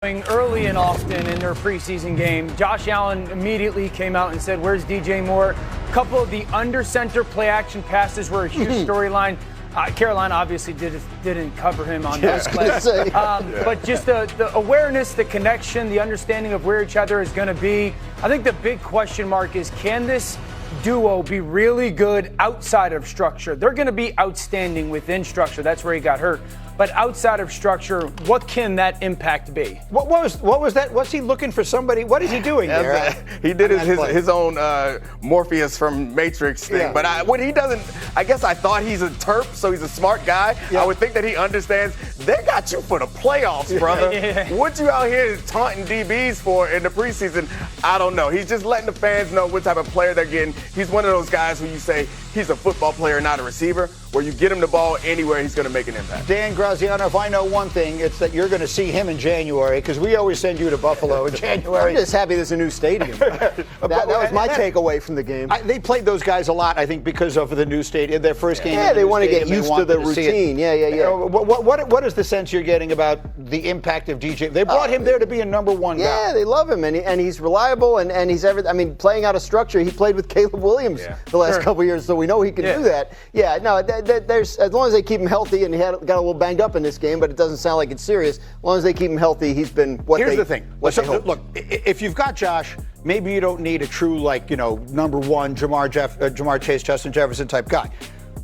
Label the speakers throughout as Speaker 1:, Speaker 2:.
Speaker 1: Early and often in their preseason game, Josh Allen immediately came out and said, "Where's DJ Moore?" A couple of the under center play action passes were a huge storyline. Carolina obviously didn't cover him on those plays. But just the awareness, the connection, the understanding of where each other is going to be. I think the big question mark is, can this duo be really good outside of structure? They're going to be outstanding within structure. That's where he got hurt. But outside of structure, what can that impact be?
Speaker 2: What was that? Was he looking for somebody? What is he doing there?
Speaker 3: He did his own Morpheus from Matrix thing.
Speaker 2: Yeah.
Speaker 3: But what he doesn't, I guess I thought he's a Terp, so he's a smart guy. Yeah. I would think that he understands they got you for the playoffs, brother. Yeah. What you out here taunting DBs for in the preseason, I don't know. He's just letting the fans know what type of player they're getting. He's one of those guys who you say he's a football player, not a receiver, where you get him the ball anywhere, he's going to make an impact.
Speaker 2: Dan Graziano, if I know one thing, it's that you're going to see him in January, because we always send you to Buffalo in January.
Speaker 4: I'm just happy there's a new stadium. that was my takeaway from the game.
Speaker 2: They played those guys a lot, I think, because of the new stadium. Their first game.
Speaker 4: Yeah, they want to get used to the routine. Yeah.
Speaker 2: What is the sense you're getting about the impact of DJ? They brought him there to be a number one guy.
Speaker 4: Yeah, they love him, and he's reliable, and he's everything. I mean, playing out of structure, he played with Caleb Williams the last couple of years, so we know he can do that. Yeah, no, there's as long as they keep him healthy, and he got a little banged up in this game, but it doesn't sound like it's serious. As long as they keep him healthy, he's been what
Speaker 2: Here's
Speaker 4: they.
Speaker 2: the thing. Look, if you've got Josh, maybe you don't need a true number one Jamar Chase, Justin Jefferson type guy.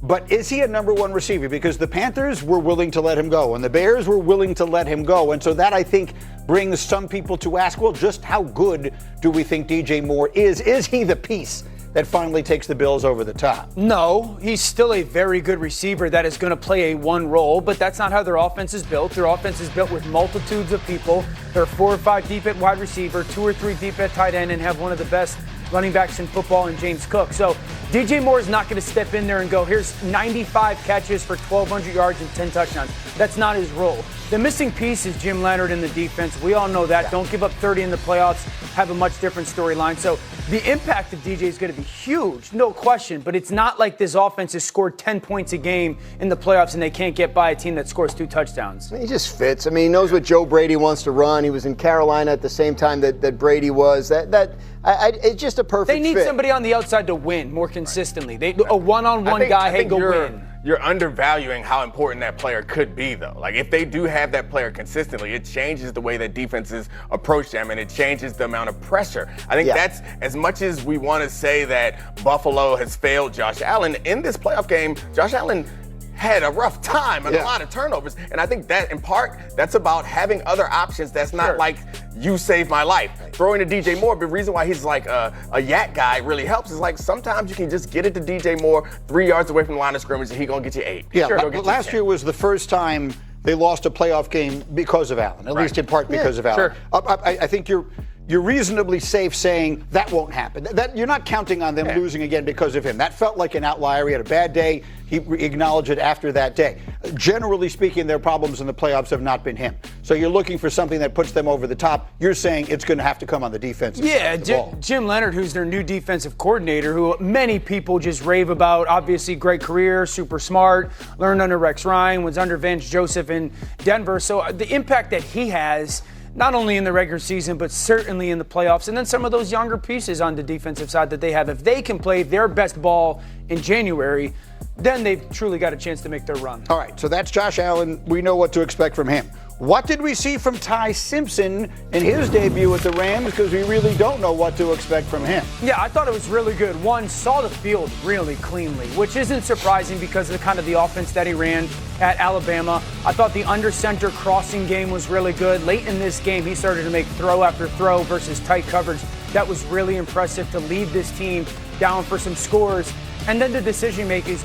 Speaker 2: But is he a number one receiver? Because the Panthers were willing to let him go, and the Bears were willing to let him go. And so that, I think, brings some people to ask, well, just how good do we think DJ Moore is? Is he the piece that finally takes the Bills over the top?
Speaker 1: No, he's still a very good receiver that is going to play a one role, but that's not how their offense is built. Their offense is built with multitudes of people. They're 4 or 5 deep at wide receiver, 2 or 3 deep at tight end, and have one of the best running backs in football in James Cook. So DJ Moore is not going to step in there and go, here's 95 catches for 1,200 yards and 10 touchdowns. That's not his role. The missing piece is Jim Leonard in the defense. We all know that. Don't give up 30 in the playoffs. Have a much different storyline. So the impact of DJ is going to be huge, no question. But it's not like this offense has scored 10 points a game in the playoffs and they can't get by a team that scores 2 touchdowns.
Speaker 4: He just fits. I mean, he knows what Joe Brady wants to run. He was in Carolina at the same time that Brady was. It's just a perfect fit.
Speaker 1: They need somebody on the outside to win more consistently. A one-on-one guy, hey, go win.
Speaker 3: You're undervaluing how important that player could be, though. Like, if they do have that player consistently, it changes the way that defenses approach them, and it changes the amount of pressure. I think that's, as much as we want to say that Buffalo has failed Josh Allen, in this playoff game, Josh Allen had a rough time and a lot of turnovers. And I think that, in part, that's about having other options that's not like, you saved my life. Throwing to DJ Moore, but the reason why he's like a yak guy really helps is, like, sometimes you can just get it to DJ Moore 3 yards away from the line of scrimmage and he's going to get you 8.
Speaker 2: Yeah, last year was the first time they lost a playoff game because of Allen, at least in part because of Allen. I think you're reasonably safe saying that won't happen. That you're not counting on them losing again because of him. That felt like an outlier. He had a bad day. He acknowledged it after that day. Generally speaking, their problems in the playoffs have not been him. So you're looking for something that puts them over the top. You're saying it's going to have to come on the defensive side of the ball.
Speaker 1: Jim Leonard, who's their new defensive coordinator, who many people just rave about. Obviously, great career, super smart, learned under Rex Ryan, was under Vance Joseph in Denver. So the impact that he has, not only in the regular season, but certainly in the playoffs. And then some of those younger pieces on the defensive side that they have, if they can play their best ball in January, then they've truly got a chance to make their run.
Speaker 2: All right, so that's Josh Allen. We know what to expect from him. What did we see from Ty Simpson in his debut at the Rams? Because we really don't know what to expect from him.
Speaker 1: Yeah, I thought it was really good. One, saw the field really cleanly, which isn't surprising because of the offense that he ran at Alabama. I thought the under-center crossing game was really good. Late in this game, he started to make throw after throw versus tight coverage. That was really impressive to lead this team down for some scores. And then the decision-making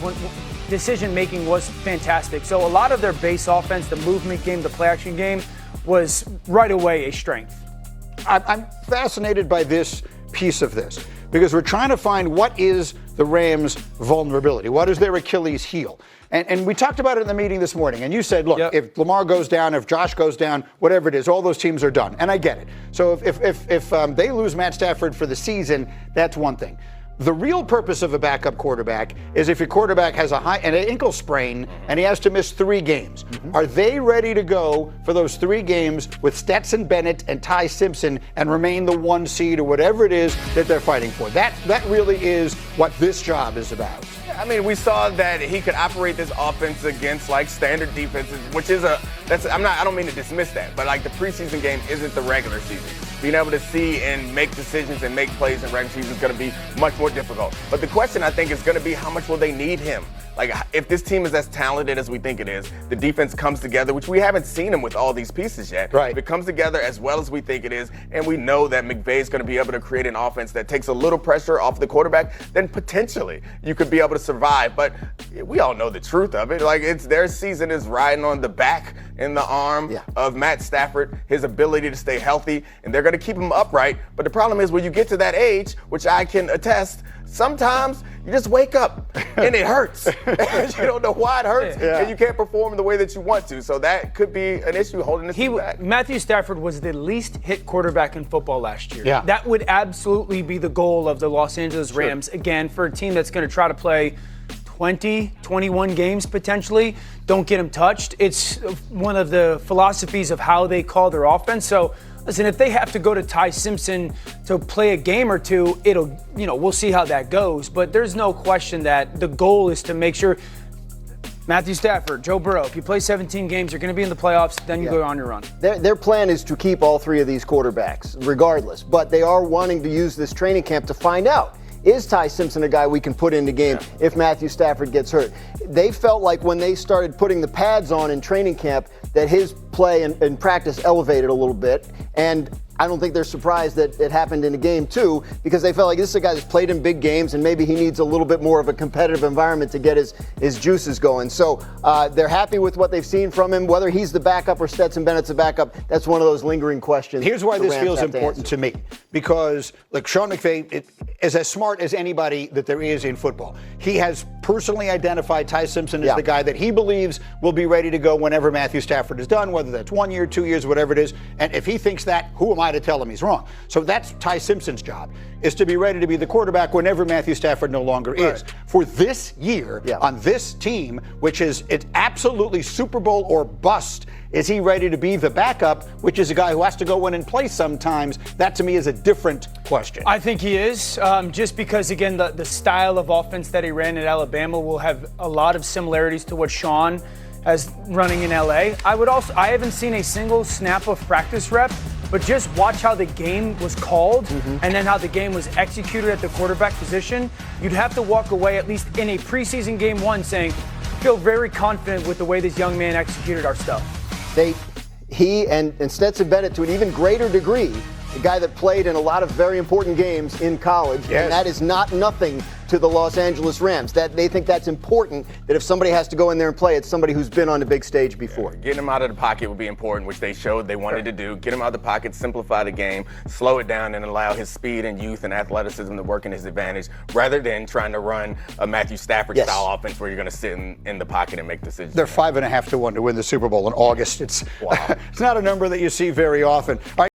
Speaker 1: was fantastic. So a lot of their base offense, the movement game, the play-action game, was right away a strength.
Speaker 2: I'm fascinated by this piece of this because we're trying to find what is the Rams' vulnerability. What is their Achilles heel? And we talked about it in the meeting this morning, and you said, look, if Lamar goes down, if Josh goes down, whatever it is, all those teams are done. And I get it. So if they lose Matt Stafford for the season, that's one thing. The real purpose of a backup quarterback is if your quarterback has an ankle sprain and he has to miss 3 games. Are they ready to go for those 3 games with Stetson Bennett and Ty Simpson and remain the 1 seed or whatever it is that they're fighting for? That really is what this job is about.
Speaker 3: I mean, we saw that he could operate this offense against like standard defenses, which is I don't mean to dismiss that, but like the preseason game isn't the regular season. Being able to see and make decisions and make plays in regular season is going to be much more difficult. But the question, I think, is going to be how much will they need him? Like, if this team is as talented as we think it is, the defense comes together, which we haven't seen them with all these pieces yet.
Speaker 2: Right.
Speaker 3: If it comes together as well as we think it is, and we know that McVay is going to be able to create an offense that takes a little pressure off the quarterback, then potentially you could be able to survive. But we all know the truth of it. Like, their season is riding on the back and the arm of Matt Stafford, his ability to stay healthy, and they're going to keep him upright. But the problem is when you get to that age, which I can attest, sometimes you just wake up and it hurts. You don't know why it hurts, and you can't perform the way that you want to. So that could be an issue holding this team back.
Speaker 1: Matthew Stafford was the least hit quarterback in football last year.
Speaker 2: Yeah.
Speaker 1: That would absolutely be the goal of the Los Angeles Rams. Again, for a team that's going to try to play 20, 21 games potentially, don't get him touched. It's one of the philosophies of how they call their offense. So, listen, if they have to go to Ty Simpson to play a game or two, we'll see how that goes. But there's no question that the goal is to make sure Matthew Stafford, Joe Burrow, if you play 17 games, you're going to be in the playoffs, then you go on your run.
Speaker 4: Their plan is to keep all 3 of these quarterbacks, regardless. But they are wanting to use this training camp to find out, is Ty Simpson a guy we can put in the game if Matthew Stafford gets hurt? They felt like when they started putting the pads on in training camp that his play and practice elevated a little bit. And I don't think they're surprised that it happened in a game too, because they felt like this is a guy that's played in big games and maybe he needs a little bit more of a competitive environment to get his juices going. So they're happy with what they've seen from him. Whether he's the backup or Stetson Bennett's a backup, that's one of those lingering questions.
Speaker 2: Here's why this feels important to me. Because, look, Sean McVay is as smart as anybody that there is in football. He has personally identified Ty Simpson as the guy that he believes will be ready to go whenever Matthew Stafford is done, whether that's 1 year, 2 years, whatever it is. And if he thinks that, who am I to tell him he's wrong? So that's Ty Simpson's job, is to be ready to be the quarterback whenever Matthew Stafford no longer is. For this year, on this team, which is it's absolutely Super Bowl or bust, is he ready to be the backup, which is a guy who has to go in and play sometimes? That, to me, is a different question.
Speaker 1: I think he is, just because, again, the style of offense that he ran at Alabama will have a lot of similarities to what Sean has running in LA. I haven't seen a single snap of practice rep, but just watch how the game was called and then how the game was executed at the quarterback position. You'd have to walk away, at least in a preseason game 1, saying, I feel very confident with the way this young man executed our stuff.
Speaker 4: He and Stetson Bennett, to an even greater degree, a guy that played in a lot of very important games in college, and that is not nothing to the Los Angeles Rams. That they think that's important, that if somebody has to go in there and play, it's somebody who's been on the big stage before.
Speaker 3: Getting him out of the pocket would be important, which they showed they wanted to do. Get him out of the pocket, simplify the game, slow it down, and allow his speed and youth and athleticism to work in his advantage, rather than trying to run a Matthew Stafford-style offense where you're going to sit in the pocket and make decisions.
Speaker 2: They're 5.5 to 1 to win the Super Bowl in August. It's not a number that you see very often. All right.